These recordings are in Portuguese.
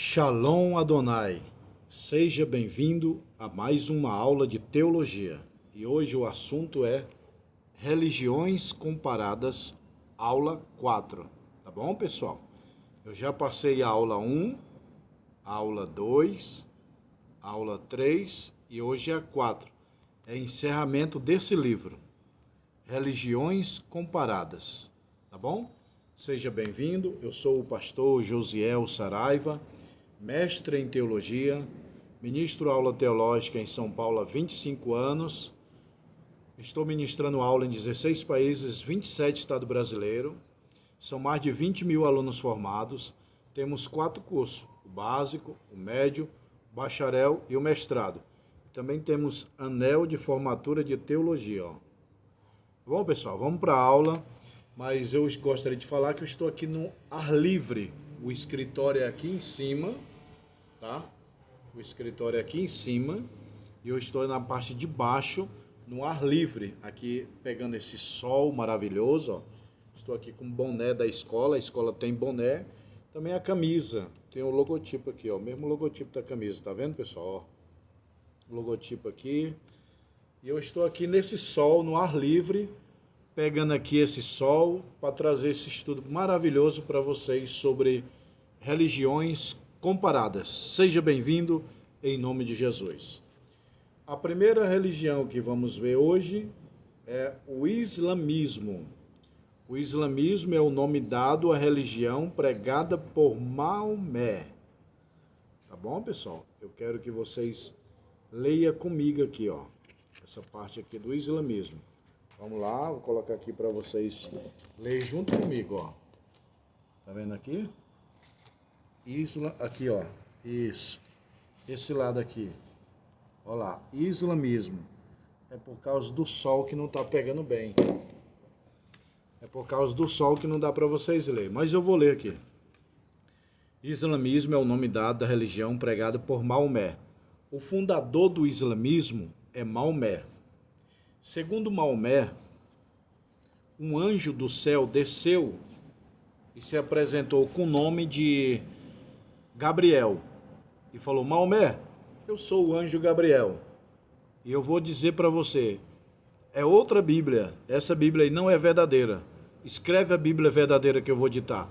Shalom Adonai, seja bem-vindo a mais uma aula de teologia. E hoje o assunto é religiões comparadas, aula 4. Tá bom, pessoal? Eu já passei a aula 1, a aula 2, a aula 3 e hoje é a 4. É encerramento desse livro, Religiões Comparadas. Tá bom? Seja bem-vindo, eu sou o pastor Josiel Saraiva, mestre em teologia, ministro aula teológica em São Paulo há 25 anos, estou ministrando aula em 16 países, 27 estados brasileiros, são mais de 20 mil alunos formados, temos 4 cursos, o básico, o médio, o bacharel e o mestrado. Também temos anel de formatura de teologia. Bom, pessoal, vamos para a aula, mas eu gostaria de falar que eu estou aqui no ar livre. O escritório é aqui em cima, tá? O escritório é aqui em cima e eu estou na parte de baixo, no ar livre, aqui pegando esse sol maravilhoso, ó. Estou aqui com o boné da escola, a escola tem boné, também a camisa, tem o logotipo aqui, ó, o mesmo logotipo da camisa, tá vendo, pessoal? Ó, o logotipo aqui. E eu estou aqui nesse sol, no ar livre, pegando aqui esse sol para trazer esse estudo maravilhoso para vocês sobre religiões comparadas. Seja bem-vindo em nome de Jesus. A primeira religião que vamos ver hoje é o islamismo. O islamismo é o nome dado à religião pregada por Maomé. Tá bom, pessoal? Eu quero que vocês leiam comigo aqui, ó, essa parte aqui do islamismo. Vamos lá, vou colocar aqui para vocês lerem junto comigo, ó. Tá vendo aqui? Aqui, ó. Isso. Esse lado aqui. Ó lá. Islamismo. É por causa do sol que não tá pegando bem. É por causa do sol que não dá para vocês lerem. Mas eu vou ler aqui. Islamismo é o nome dado da religião pregada por Maomé. O fundador do islamismo é Maomé. Segundo Maomé, um anjo do céu desceu e se apresentou com o nome de Gabriel e falou: Maomé, eu sou o anjo Gabriel e eu vou dizer para você, é outra Bíblia, essa Bíblia aí não é verdadeira, escreve a Bíblia verdadeira que eu vou ditar.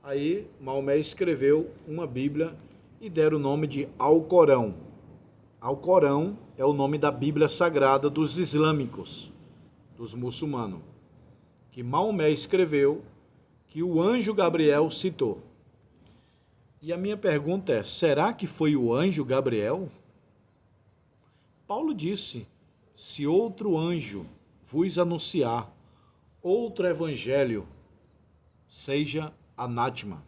Aí Maomé escreveu uma Bíblia e deram o nome de Alcorão. Alcorão é o nome da Bíblia Sagrada dos islâmicos, dos muçulmanos, que Maomé escreveu, que o anjo Gabriel citou. E a minha pergunta é, será que foi o anjo Gabriel? Paulo disse, se outro anjo vos anunciar outro evangelho, seja anátema.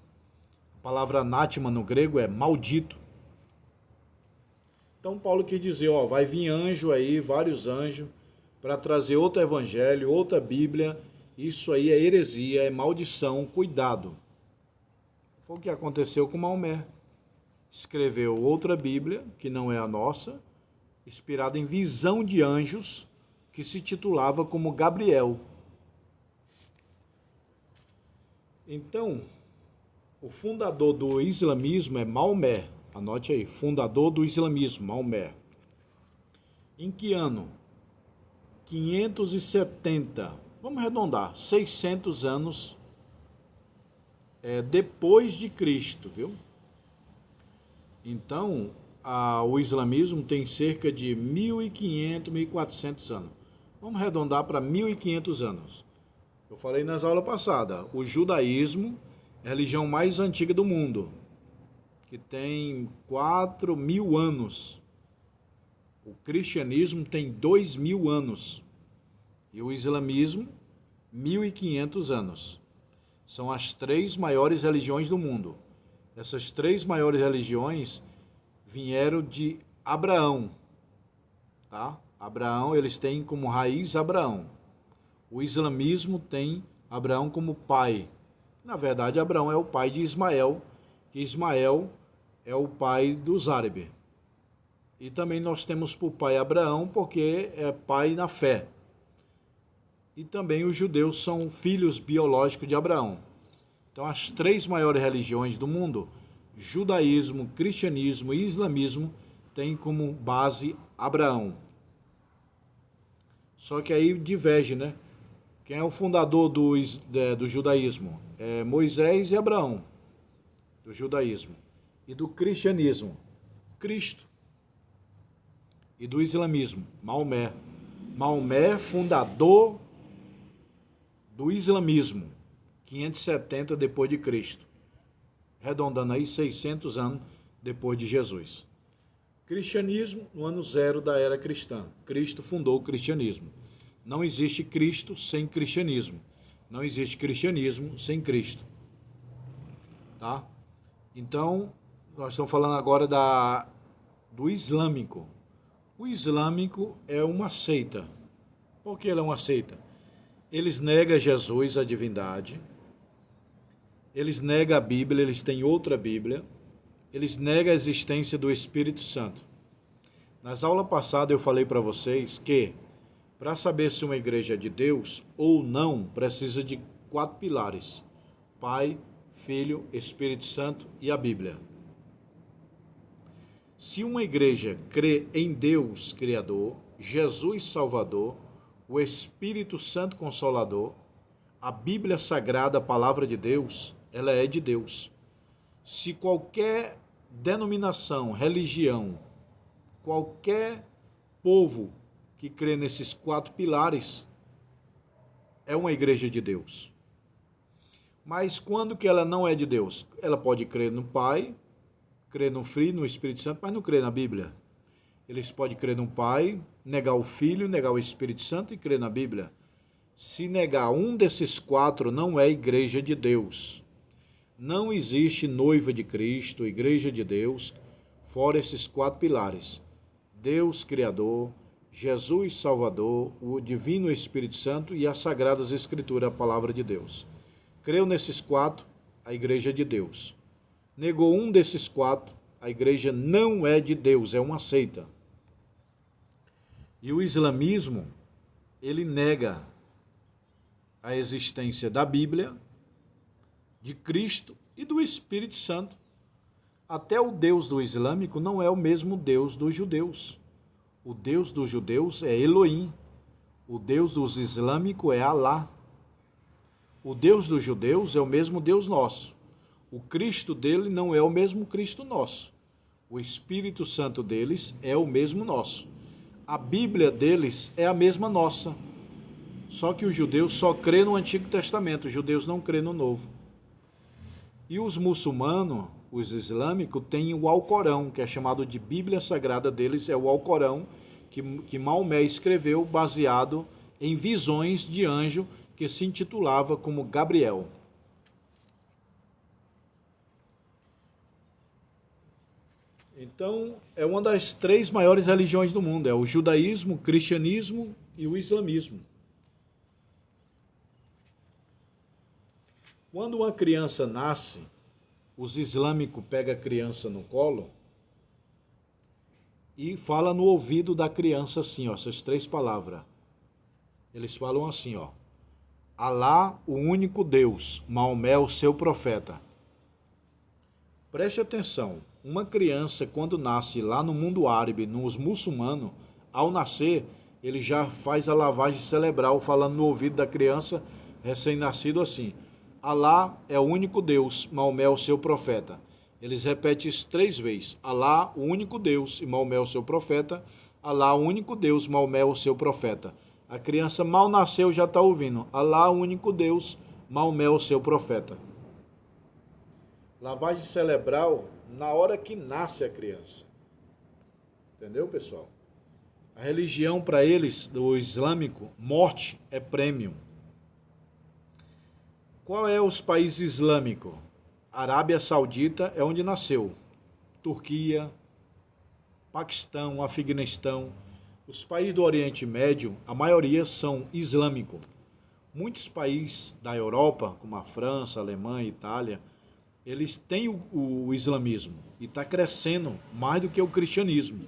A palavra anátema no grego é maldito. Então Paulo quis dizer, ó, vai vir anjo aí, vários anjos, para trazer outro evangelho, outra Bíblia. Isso aí é heresia, é maldição, cuidado. Foi o que aconteceu com Maomé. Escreveu outra Bíblia, que não é a nossa, inspirada em visão de anjos, que se titulava como Gabriel. Então, o fundador do islamismo é Maomé. Anote aí, fundador do islamismo, Maomé. Em que ano? 570, vamos arredondar, 600 anos depois de Cristo, viu? Então, o islamismo tem cerca de 1.500, 1.400 anos. Vamos arredondar para 1.500 anos. Eu falei nas aulas passadas, o judaísmo é a religião mais antiga do mundo, que tem 4.000 anos. O cristianismo tem 2.000 anos. E o islamismo, 1.500 anos. São as 3 maiores religiões do mundo. Essas 3 maiores religiões vieram de Abraão. Tá? Abraão, eles têm como raiz Abraão. O islamismo tem Abraão como pai. Na verdade, Abraão é o pai de Ismael, que Ismael é o pai dos árabes. E também nós temos por pai Abraão, porque é pai na fé. E também os judeus são filhos biológicos de Abraão. Então as 3 maiores religiões do mundo judaísmo, cristianismo e islamismo têm como base Abraão. Só que aí diverge, né? Quem é o fundador do judaísmo? É Moisés e Abraão, do judaísmo. E do cristianismo, Cristo. E do islamismo, Maomé. Maomé, fundador do islamismo, 570 depois de Cristo, arredondando aí 600 anos depois de Jesus. Cristianismo, no ano zero da era cristã. Cristo fundou o cristianismo. Não existe Cristo sem cristianismo. Não existe cristianismo sem Cristo. Tá? Então, nós estamos falando agora do islâmico. O islâmico é uma seita. Por que ele é uma seita? Eles negam Jesus, a divindade. Eles negam a Bíblia, eles têm outra Bíblia. Eles negam a existência do Espírito Santo. Nas aulas passadas eu falei para vocês que, para saber se uma igreja é de Deus ou não, precisa de 4 pilares: Pai, Filho, Espírito Santo e a Bíblia. Se uma igreja crê em Deus Criador, Jesus Salvador, o Espírito Santo Consolador, a Bíblia Sagrada, a Palavra de Deus, ela é de Deus. Se qualquer denominação, religião, qualquer povo que crê nesses 4 pilares é uma igreja de Deus. Mas quando que ela não é de Deus? Ela pode crer no Pai, crer no Filho, no Espírito Santo, mas não crê na Bíblia. Eles podem crer no Pai, negar o Filho, negar o Espírito Santo e crer na Bíblia. Se negar um desses 4, não é igreja de Deus. Não existe noiva de Cristo, igreja de Deus, fora esses 4 pilares: Deus Criador, Jesus Salvador, o Divino Espírito Santo e as Sagradas Escrituras, a Palavra de Deus. Creu nesses 4, a igreja é de Deus. Negou um desses 4, a igreja não é de Deus, é uma seita. E o islamismo, ele nega a existência da Bíblia, de Cristo e do Espírito Santo. Até o Deus do islâmico não é o mesmo Deus dos judeus. O Deus dos judeus é Elohim. O Deus dos islâmicos é Alá. O Deus dos judeus é o mesmo Deus nosso. O Cristo dele não é o mesmo Cristo nosso. O Espírito Santo deles é o mesmo nosso. A Bíblia deles é a mesma nossa. Só que os judeus só crê no Antigo Testamento, os judeus não crê no Novo. E os muçulmanos, os islâmicos, têm o Alcorão, que é chamado de Bíblia Sagrada deles, é o Alcorão que Maomé escreveu baseado em visões de anjo que se intitulava como Gabriel. Então, é uma das 3 maiores religiões do mundo, é o judaísmo, o cristianismo e o islamismo. Quando uma criança nasce, os islâmicos pegam a criança no colo e fala no ouvido da criança assim, ó, essas 3 palavras. Eles falam assim, ó: Alá, o único Deus, Maomé, o seu profeta. Preste atenção, uma criança quando nasce lá no mundo árabe, nos muçulmanos, ao nascer, ele já faz a lavagem cerebral falando no ouvido da criança recém-nascido assim: Alá é o único Deus, Maomé é o seu profeta. Eles repetem isso 3 vezes: Alá, o único Deus, e Maomé é o seu profeta. Alá, o único Deus, Maomé é o seu profeta. A criança mal nasceu já está ouvindo: Alá, o único Deus, Maomé é o seu profeta. Lavagem cerebral na hora que nasce a criança. Entendeu, pessoal? A religião para eles, do islâmico, morte é prêmio. Qual é os países islâmicos? Arábia Saudita é onde nasceu. Turquia, Paquistão, Afeganistão. Os países do Oriente Médio, a maioria são islâmicos. Muitos países da Europa, como a França, a Alemanha, a Itália, eles têm o islamismo e está crescendo mais do que o cristianismo.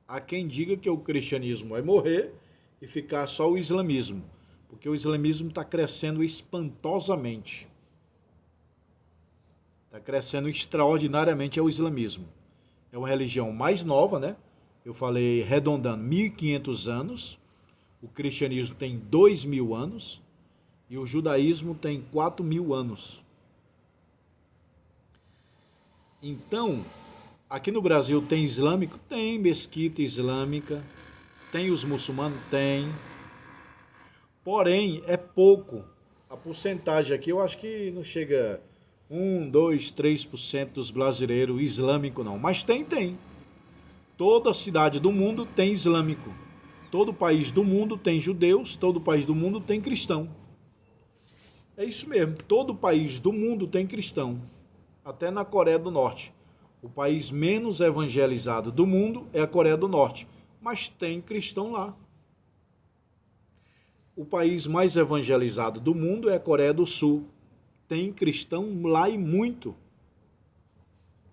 Há quem diga que o cristianismo vai morrer e ficar só o islamismo, porque o islamismo está crescendo espantosamente. está crescendo extraordinariamente é o islamismo. É uma religião mais nova, né? Eu falei arredondando 1.500 anos, o cristianismo tem 2.000 anos e o judaísmo tem 4.000 anos. Então, aqui no Brasil tem islâmico? Tem mesquita islâmica, tem os muçulmanos? Tem. Porém, é pouco. A porcentagem aqui eu acho que não chega 1, 2, 3% dos brasileiros islâmico não. Mas tem. Toda cidade do mundo tem islâmico. Todo país do mundo tem judeus, todo país do mundo tem cristão. É isso mesmo, todo país do mundo tem cristão. Até na Coreia do Norte. O país menos evangelizado do mundo é a Coreia do Norte, mas tem cristão lá. O país mais evangelizado do mundo é a Coreia do Sul. Tem cristão lá e muito.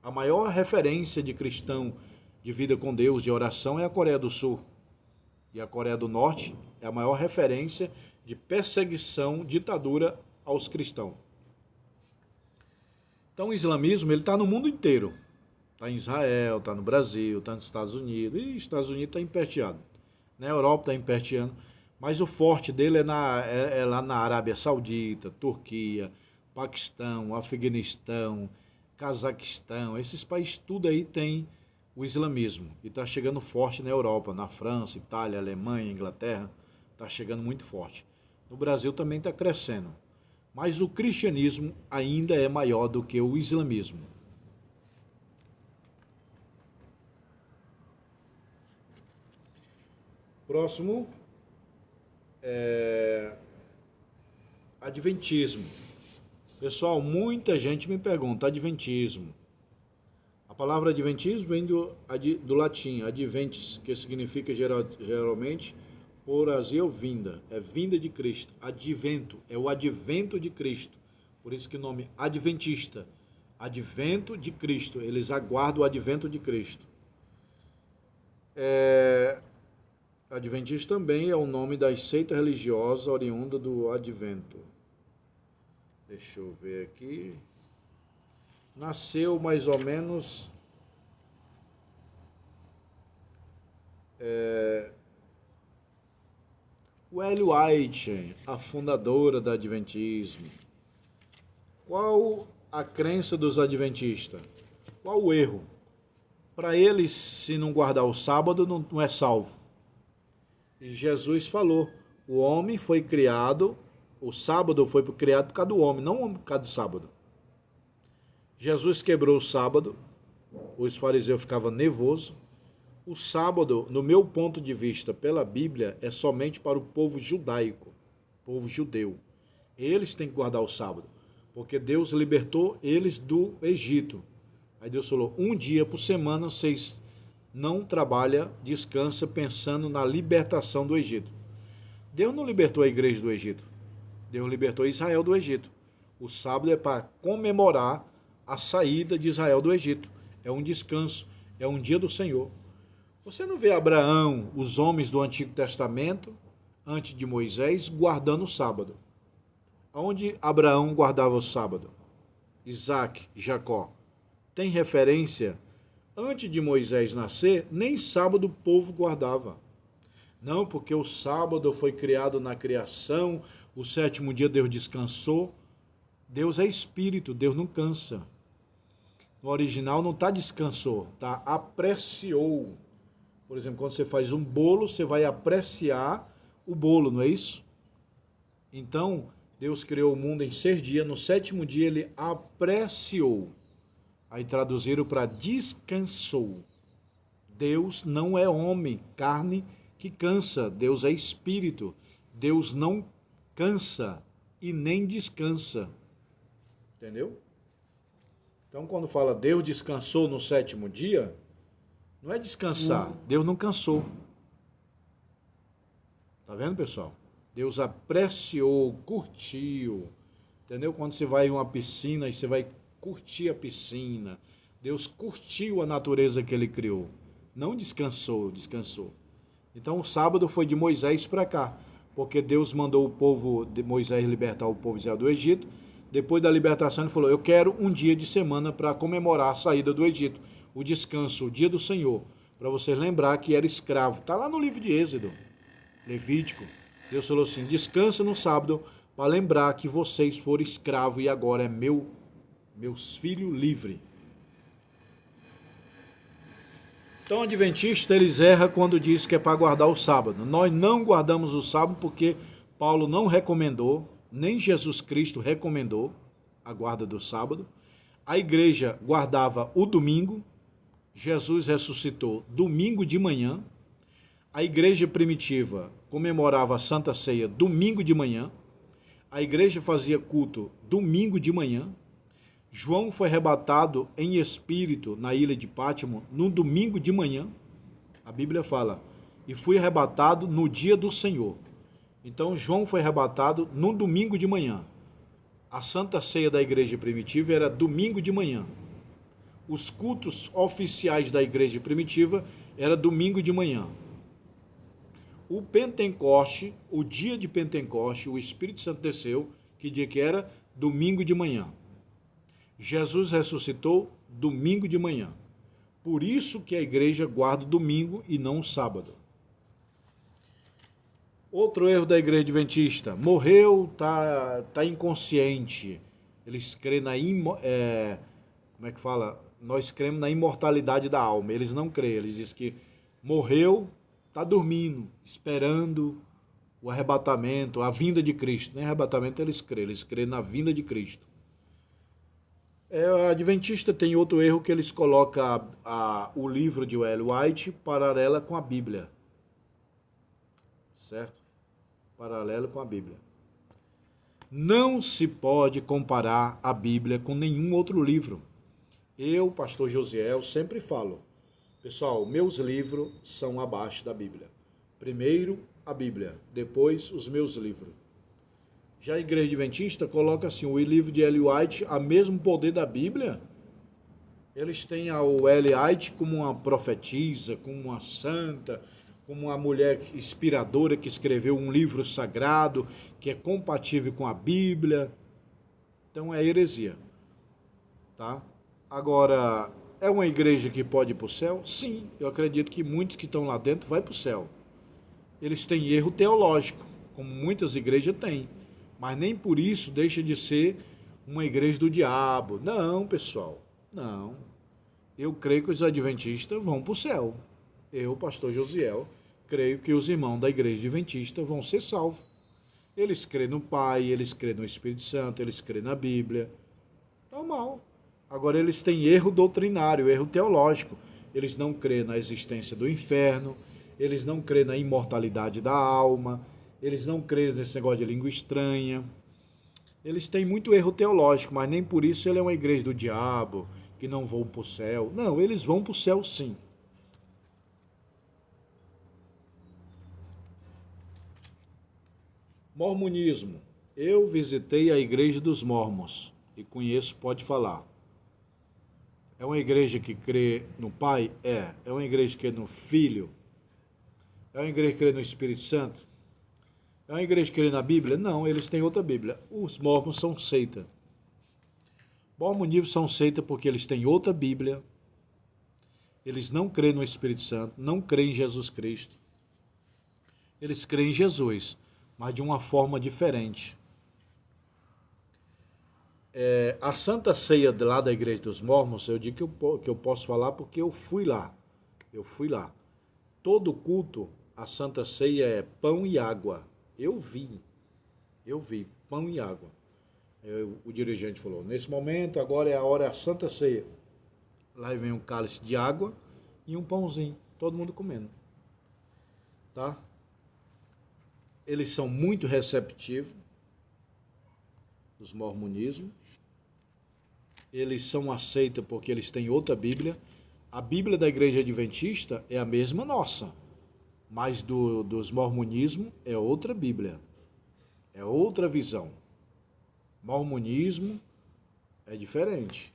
A maior referência de cristão de vida com Deus, de oração, é a Coreia do Sul. E a Coreia do Norte é a maior referência de perseguição, ditadura aos cristãos. Então o islamismo está no mundo inteiro. Está em Israel, está no Brasil, está nos Estados Unidos. E os Estados Unidos está emperteado. Na Europa está emperteando. Mas o forte dele é lá na Arábia Saudita, Turquia, Paquistão, Afeganistão, Cazaquistão. Esses países tudo aí tem o islamismo. E está chegando forte na Europa, na França, Itália, Alemanha, Inglaterra. Está chegando muito forte. No Brasil também está crescendo. Mas o cristianismo ainda é maior do que o islamismo. Próximo é Adventismo. Pessoal, muita gente me pergunta, Adventismo. A palavra Adventismo vem do latim, adventis, que significa geralmente por azia vinda, é vinda de Cristo. Advento, é o advento de Cristo. Por isso que o nome adventista, advento de Cristo, eles aguardam o advento de Cristo. Adventista também é o nome da seita religiosa oriunda do advento. Deixa eu ver aqui. Nasceu mais ou menos o Ellen White, a fundadora do Adventismo. Qual a crença dos adventistas? Qual o erro? Para eles, se não guardar o sábado, não é salvo. E Jesus falou, o homem foi criado, o sábado foi criado por causa do homem, não por causa do sábado. Jesus quebrou o sábado, os fariseus ficavam nervosos. O sábado, no meu ponto de vista, pela Bíblia, é somente para o povo judaico, povo judeu. Eles têm que guardar o sábado, porque Deus libertou eles do Egito. Aí Deus falou, um dia por semana vocês não trabalham, descansa pensando na libertação do Egito. Deus não libertou a igreja do Egito. Deus libertou Israel do Egito. O sábado é para comemorar a saída de Israel do Egito. É um descanso, é um dia do Senhor. Você não vê Abraão, os homens do Antigo Testamento, antes de Moisés, guardando o sábado. Onde Abraão guardava o sábado? Isaac, Jacó. Tem referência? Antes de Moisés nascer, nem sábado o povo guardava. Não, porque o sábado foi criado na criação, o sétimo dia Deus descansou. Deus é espírito, Deus não cansa. No original não está descansou, está apreciou. Por exemplo, quando você faz um bolo, você vai apreciar o bolo, não é isso? Então, Deus criou o mundo em 6 dias, no sétimo dia ele apreciou. Aí traduziram para descansou. Deus não é homem, carne que cansa. Deus é espírito. Deus não cansa e nem descansa. Entendeu? Então, quando fala Deus descansou no sétimo dia, não é descansar. Deus não cansou. Tá vendo, pessoal? Deus apreciou, curtiu. Entendeu? Quando você vai em uma piscina e você vai curtir a piscina. Deus curtiu a natureza que ele criou. Não descansou, descansou. Então o sábado foi de Moisés para cá, porque Deus mandou o povo de Moisés libertar o povo de Israel do Egito. depois da libertação, ele falou: eu quero um dia de semana para comemorar a saída do Egito, o descanso, o dia do Senhor, para vocês lembrar que era escravo. Está lá no livro de Êxodo, Levítico. Deus falou assim: descansa no sábado para lembrar que vocês foram escravos e agora é meus filhos livres. Então, o adventista, eles erram quando diz que é para guardar o sábado. Nós não guardamos o sábado porque Paulo não recomendou, nem Jesus Cristo recomendou a guarda do sábado. A igreja guardava o domingo. Jesus ressuscitou domingo de manhã. A igreja primitiva comemorava a Santa Ceia domingo de manhã. A igreja fazia culto domingo de manhã. João foi arrebatado em espírito na ilha de Pátimo no domingo de manhã. A Bíblia fala: e fui arrebatado no dia do Senhor. Então João foi arrebatado no domingo de manhã. A Santa Ceia da igreja primitiva era domingo de manhã. Os cultos oficiais da igreja primitiva era domingo de manhã. O Pentecoste, o dia de Pentecoste, o Espírito Santo desceu, que dia que era? Domingo de manhã. Jesus ressuscitou domingo de manhã. Por isso que a igreja guarda o domingo e não o sábado. Outro erro da igreja adventista: morreu, tá inconsciente. Eles creem como é que fala? Nós cremos na imortalidade da alma. Eles não creem. Eles dizem que morreu, está dormindo, esperando o arrebatamento, a vinda de Cristo. Nem arrebatamento eles creem na vinda de Cristo. A adventista tem outro erro, que eles colocam o livro de Ellen White paralela com a Bíblia. Certo? Paralelo com a Bíblia. Não se pode comparar a Bíblia com nenhum outro livro. Eu, pastor Josiel, sempre falo: pessoal, meus livros são abaixo da Bíblia. Primeiro a Bíblia, depois os meus livros. Já a igreja adventista coloca assim: o livro de Ellen White, a mesmo poder da Bíblia. Eles têm o Ellen White como uma profetisa, como uma santa, como uma mulher inspiradora que escreveu um livro sagrado, que é compatível com a Bíblia. Então é heresia. Tá? Agora, é uma igreja que pode ir para o céu? Sim, eu acredito que muitos que estão lá dentro vão para o céu. Eles têm erro teológico, como muitas igrejas têm. Mas nem por isso deixa de ser uma igreja do diabo. Não, pessoal, não. Eu creio que os adventistas vão para o céu. Eu, pastor Josiel, creio que os irmãos da igreja adventista vão ser salvos. Eles creem no Pai, eles creem no Espírito Santo, eles creem na Bíblia. Normal. Agora, eles têm erro doutrinário, erro teológico. Eles não creem na existência do inferno, eles não creem na imortalidade da alma, eles não creem nesse negócio de língua estranha. Eles têm muito erro teológico, mas nem por isso ele é uma igreja do diabo, que não vão para o céu. Não, eles vão para o céu sim. Mormonismo. Eu visitei a igreja dos mormons e conheço, pode falar. É uma igreja que crê no Pai? É uma igreja que crê no Filho? É uma igreja que crê no Espírito Santo? É uma igreja que crê na Bíblia? Não, eles têm outra Bíblia. Os mormons são seita. Mormonismo são seita porque eles têm outra Bíblia. Eles não creem no Espírito Santo, não creem em Jesus Cristo. Eles creem em Jesus, mas de uma forma diferente. A Santa Ceia lá da Igreja dos Mormons, eu digo que eu posso falar porque eu fui lá. Eu fui lá. Todo culto, a Santa Ceia é pão e água. Eu vi, pão e água. O dirigente falou: nesse momento, agora é a hora da Santa Ceia. Lá vem um cálice de água e um pãozinho, todo mundo comendo. Tá? Eles são muito receptivos, os mormonismos. Eles são aceitos porque eles têm outra Bíblia. A Bíblia da Igreja Adventista é a mesma nossa, mas dos mormonismos é outra Bíblia, é outra visão. Mormonismo é diferente.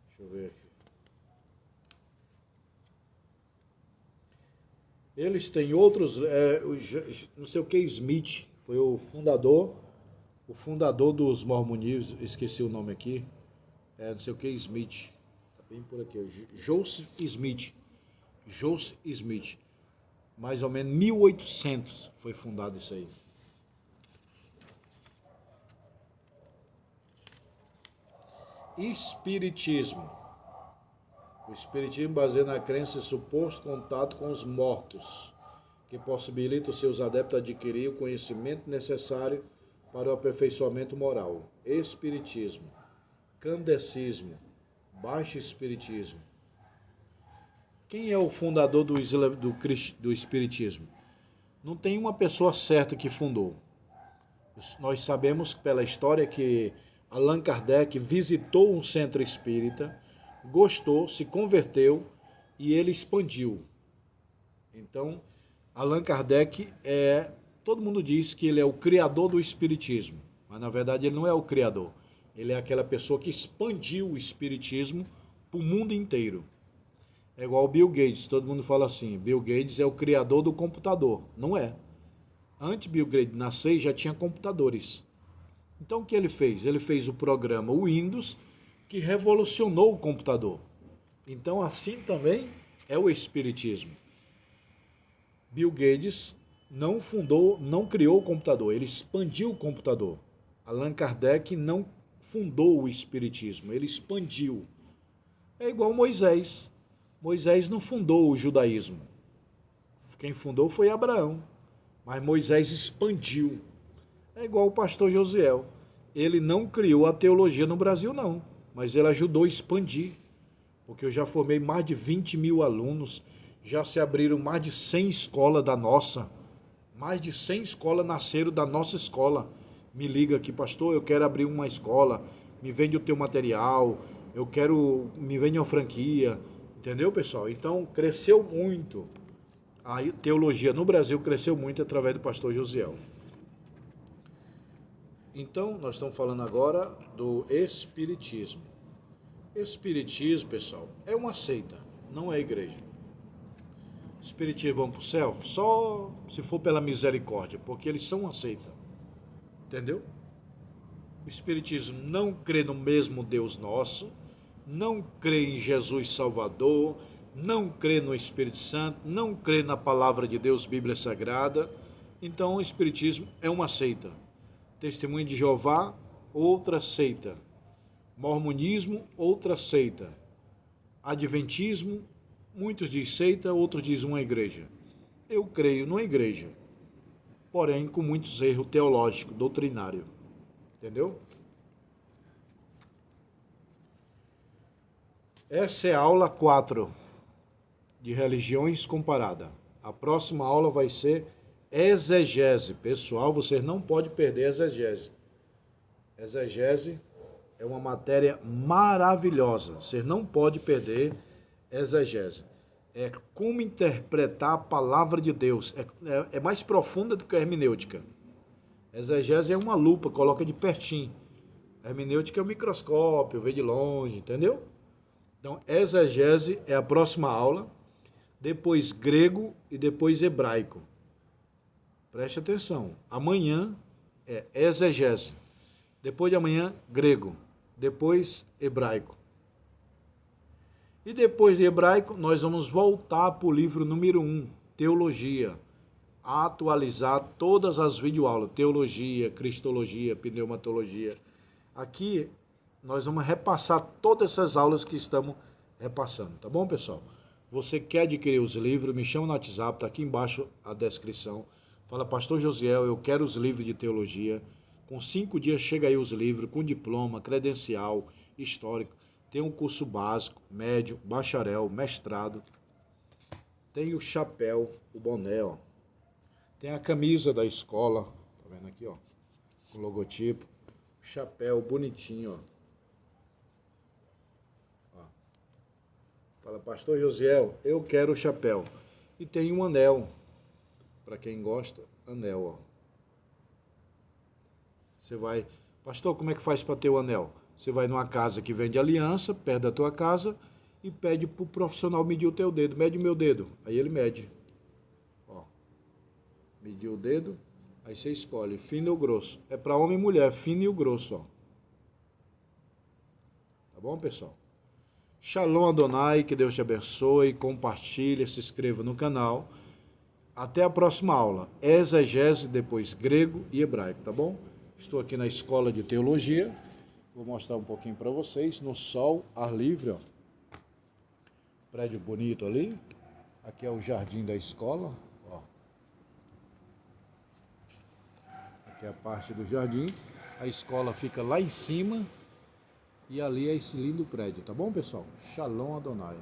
Deixa eu ver aqui. Eles têm outros, não sei o que, Smith Foi o fundador dos mormonismos, esqueci o nome aqui, não sei o que, Smith. Tá bem por aqui, Joseph Smith. Joseph Smith. Mais ou menos 1800 foi fundado isso aí. Espiritismo. O espiritismo baseia na crença em suposto contato com os mortos, que possibilita os seus adeptos adquirir o conhecimento necessário para o aperfeiçoamento moral. Espiritismo, kandecismo, baixo espiritismo. Quem é o fundador do espiritismo? Não tem uma pessoa certa que fundou. Nós sabemos pela história que Allan Kardec visitou um centro espírita, gostou, se converteu e ele expandiu. Então, Allan Kardec todo mundo diz que ele é o criador do espiritismo, mas na verdade ele não é o criador. Ele é aquela pessoa que expandiu o espiritismo para o mundo inteiro. É igual o Bill Gates, todo mundo fala assim, Bill Gates é o criador do computador. Não é. Antes de Bill Gates nascer já tinha computadores. Então o que ele fez? Ele fez o programa Windows, que revolucionou o computador. Então assim também é o espiritismo. Bill Gates não criou o computador, ele expandiu o computador. Allan Kardec não fundou o espiritismo, ele expandiu. É igual Moisés. Moisés não fundou o judaísmo. Quem fundou foi Abraão. Mas Moisés expandiu. É igual o pastor Josiel. Ele não criou a teologia no Brasil, não. Mas ele ajudou a expandir. Porque eu já formei mais de 20 mil alunos. Já se abriram mais de 100 escolas da nossa. Mais de 100 escolas nasceram da nossa escola. Me liga aqui, pastor, eu quero abrir uma escola. Me vende o teu material. Me vende uma franquia. Entendeu, pessoal? Então, cresceu muito. A teologia no Brasil cresceu muito através do pastor Josiel. Então, nós estamos falando agora do espiritismo. Espiritismo, pessoal, é uma seita, não é igreja. Espiritismo vão para o céu só se for pela misericórdia, porque eles são uma seita. Entendeu? O espiritismo não crê no mesmo Deus nosso, não crê em Jesus Salvador, não crê no Espírito Santo, não crê na palavra de Deus, Bíblia Sagrada. Então o espiritismo é uma seita. Testemunho de Jeová, outra seita. Mormonismo, outra seita. Adventismo, muitos dizem seita, outros dizem uma igreja. Eu creio numa igreja, porém com muitos erros teológicos, doutrinários. Entendeu? Essa é a aula 4 de religiões comparadas. A próxima aula vai ser exegese. Pessoal, vocês não podem perder exegese. Exegese é uma matéria maravilhosa. Vocês não podem perder exegese. É como interpretar a palavra de Deus. É mais profunda do que a hermenêutica. Exegese é uma lupa, coloca de pertinho. A hermenêutica é o microscópio, vê de longe, entendeu? Então, exegese é a próxima aula, depois grego e depois hebraico. Preste atenção. Amanhã é exegese. Depois de amanhã, grego. Depois, hebraico. E depois de hebraico, nós vamos voltar para o livro número 1, Teologia. Atualizar todas as videoaulas. Teologia, Cristologia, Pneumatologia. Aqui nós vamos repassar todas essas aulas que estamos repassando, tá bom, pessoal? Você quer adquirir os livros, me chama no WhatsApp, tá aqui embaixo a descrição. Fala, pastor Josiel, eu quero os livros de teologia. Com 5 dias chega aí os livros, com diploma, credencial, histórico. Tem um curso básico, médio, bacharel, mestrado. Tem o chapéu, o boné, ó. Tem a camisa da escola, tá vendo aqui, ó, com logotipo. O chapéu bonitinho, ó. Fala, pastor Josiel, eu quero o chapéu. E tem um anel. Para quem gosta, anel, ó. Você vai, pastor, como é que faz para ter o anel? Você vai numa casa que vende aliança, perto da tua casa, e pede pro profissional medir o teu dedo. Mede o meu dedo. Aí ele mede. Ó. Mediu o dedo. Aí você escolhe fino ou grosso. É para homem e mulher, fino e o grosso, ó. Tá bom, pessoal? Shalom Adonai, que Deus te abençoe, compartilhe, se inscreva no canal. Até a próxima aula. Exegese, depois grego e hebraico, tá bom? Estou aqui na escola de teologia. Vou mostrar um pouquinho para vocês. No sol, ar livre, ó. Prédio bonito ali. Aqui é o jardim da escola, ó. Aqui é a parte do jardim. A escola fica lá em cima. E ali é esse lindo prédio, tá bom, pessoal? Shalom Adonai.